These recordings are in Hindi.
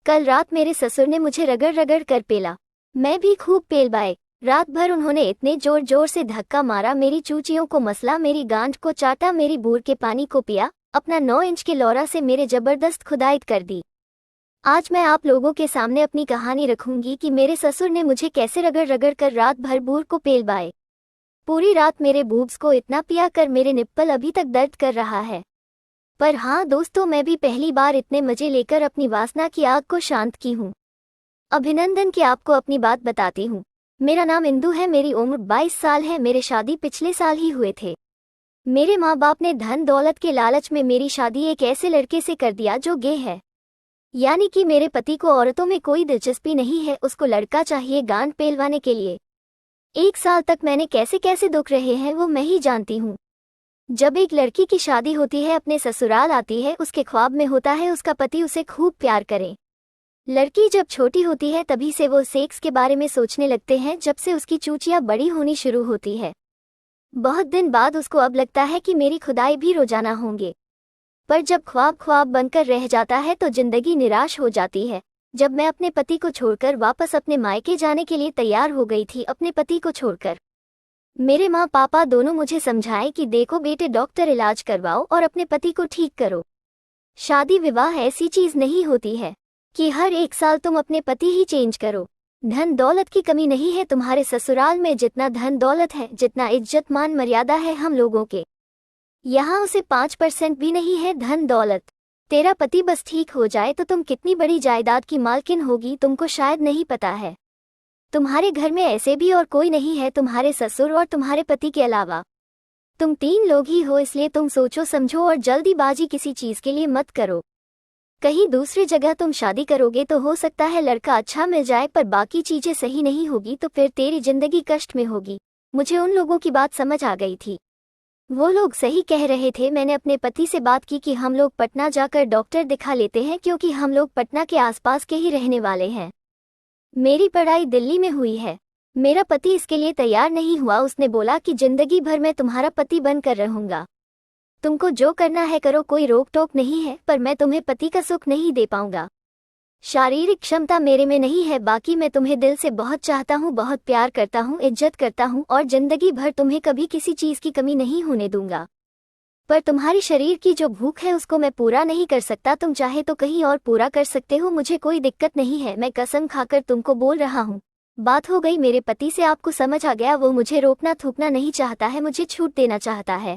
कल रात मेरे ससुर ने मुझे रगड़ रगड़ कर पेला। मैं भी खूब पेलवाए। रात भर उन्होंने इतने जोर जोर से धक्का मारा, मेरी चूचियों को मसला, मेरी गांठ को चाटा, मेरी बूर के पानी को पिया, अपना 9 इंच के लौरा से मेरे जबरदस्त खुदाई कर दी। आज मैं आप लोगों के सामने अपनी कहानी रखूंगी कि मेरे ससुर ने मुझे कैसे रगड़ रगड़ कर रात भर बूर को पेलवाए। पूरी रात मेरे बूब्स को इतना पिया कर मेरे निप्पल अभी तक दर्द कर रहा है। पर हाँ दोस्तों, मैं भी पहली बार इतने मजे लेकर अपनी वासना की आग को शांत की हूँ। अभिनंदन कि आपको अपनी बात बताती हूँ। मेरा नाम इंदु है, मेरी उम्र 22 साल है। मेरे शादी पिछले साल ही हुए थे। मेरे माँ बाप ने धन दौलत के लालच में मेरी शादी एक ऐसे लड़के से कर दिया जो गे है, यानी कि मेरे पति को औरतों में कोई दिलचस्पी नहीं है, उसको लड़का चाहिए गांठ पेलवाने के लिए। 1 साल तक मैंने कैसे कैसे दुख रहे हैं वो मैं ही जानती हूँ। जब एक लड़की की शादी होती है, अपने ससुराल आती है, उसके ख्वाब में होता है उसका पति उसे खूब प्यार करे। लड़की जब छोटी होती है तभी से वो सेक्स के बारे में सोचने लगते हैं, जब से उसकी चूचियां बड़ी होनी शुरू होती है। बहुत दिन बाद उसको अब लगता है कि मेरी खुदाई भी रोजाना होंगे। पर जब ख्वाब ख्वाब बनकर रह जाता है तो जिंदगी निराश हो जाती है। जब मैं अपने पति को छोड़कर वापस अपने मायके जाने के लिए तैयार हो गई थी, अपने पति को छोड़कर, मेरे माँ पापा दोनों मुझे समझाए कि देखो बेटे, डॉक्टर इलाज करवाओ और अपने पति को ठीक करो। शादी विवाह ऐसी चीज नहीं होती है कि हर 1 साल तुम अपने पति ही चेंज करो। धन दौलत की कमी नहीं है तुम्हारे ससुराल में, जितना धन दौलत है, जितना इज्जत मान मर्यादा है हम लोगों के यहाँ, उसे 5% भी नहीं है धन दौलत। तेरा पति बस ठीक हो जाए तो तुम कितनी बड़ी जायदाद की मालकिन होगी, तुमको शायद नहीं पता है। तुम्हारे घर में ऐसे भी और कोई नहीं है तुम्हारे ससुर और तुम्हारे पति के अलावा। तुम 3 लोग ही हो, इसलिए तुम सोचो समझो और जल्दीबाजी किसी चीज के लिए मत करो। कहीं दूसरी जगह तुम शादी करोगे तो हो सकता है लड़का अच्छा मिल जाए, पर बाकी चीजें सही नहीं होगी तो फिर तेरी जिंदगी कष्ट में होगी। मुझे उन लोगों की बात समझ आ गई थी। वो लोग सही कह रहे थे। मैंने अपने पति से बात की कि हम लोग पटना जाकर डॉक्टर दिखा लेते हैं, क्योंकि हम लोग पटना के आसपास के ही रहने वाले हैं। मेरी पढ़ाई दिल्ली में हुई है। मेरा पति इसके लिए तैयार नहीं हुआ। उसने बोला कि जिंदगी भर मैं तुम्हारा पति बनकर रहूंगा, तुमको जो करना है करो, कोई रोक टोक नहीं है, पर मैं तुम्हें पति का सुख नहीं दे पाऊंगा। शारीरिक क्षमता मेरे में नहीं है, बाकी मैं तुम्हें दिल से बहुत चाहता हूँ, बहुत प्यार करता हूँ, इज्जत करता हूँ और जिंदगी भर तुम्हें कभी किसी चीज की कमी नहीं होने दूंगा। पर तुम्हारी शरीर की जो भूख है उसको मैं पूरा नहीं कर सकता। तुम चाहे तो कहीं और पूरा कर सकते हो, मुझे कोई दिक्कत नहीं है। मैं कसम खाकर तुमको बोल रहा हूँ। बात हो गई मेरे पति से, आपको समझ आ गया। वो मुझे रोकना थूकना नहीं चाहता है, मुझे छूट देना चाहता है।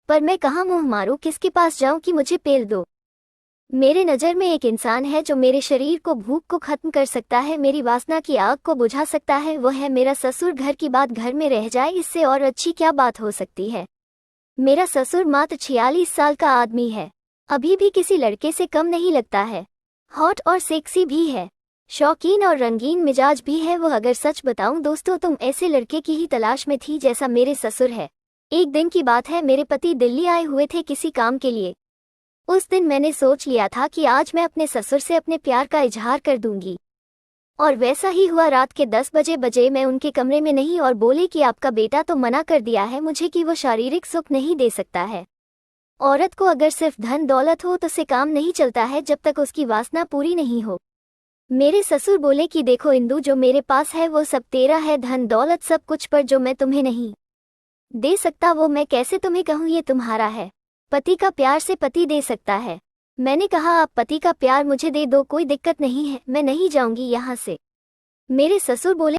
पर मैं कहाँ मुंह मारूं, किसके पास जाऊं कि मुझे पेल दो। मेरे नज़र में एक इंसान है जो मेरे शरीर को, भूख को खत्म कर सकता है, मेरी वासना की आग को बुझा सकता है। वो है मेरा ससुर। घर की बात घर में रह जाए, इससे और अच्छी क्या बात हो सकती है। मेरा ससुर मात्र 46 साल का आदमी है, अभी भी किसी लड़के से कम नहीं लगता है। हॉट और सेक्सी भी है, शौकीन और रंगीन मिजाज भी है वो। अगर सच बताऊं दोस्तों, तुम ऐसे लड़के की ही तलाश में थी जैसा मेरे ससुर है। एक दिन की बात है, मेरे पति दिल्ली आए हुए थे किसी काम के लिए। उस दिन मैंने सोच लिया था कि आज मैं अपने ससुर से अपने प्यार का इजहार कर दूंगी, और वैसा ही हुआ। रात के 10 बजे मैं उनके कमरे में नहीं और बोले कि आपका बेटा तो मना कर दिया है मुझे कि वो शारीरिक सुख नहीं दे सकता है। औरत को अगर सिर्फ धन दौलत हो तो से काम नहीं चलता है जब तक उसकी वासना पूरी नहीं हो। मेरे ससुर बोले कि देखो इंदु, जो मेरे पास है वो सब तेरा है, धन दौलत सब कुछ, पर जो मैं तुम्हें नहीं दे सकता वो मैं कैसे तुम्हें कहूँ, ये तुम्हारा है। पति का प्यार से पति दे सकता है। मैंने कहा आप पति का प्यार मुझे दे दो, कोई दिक्कत नहीं है, मैं नहीं जाऊंगी यहाँ से। मेरे ससुर बोले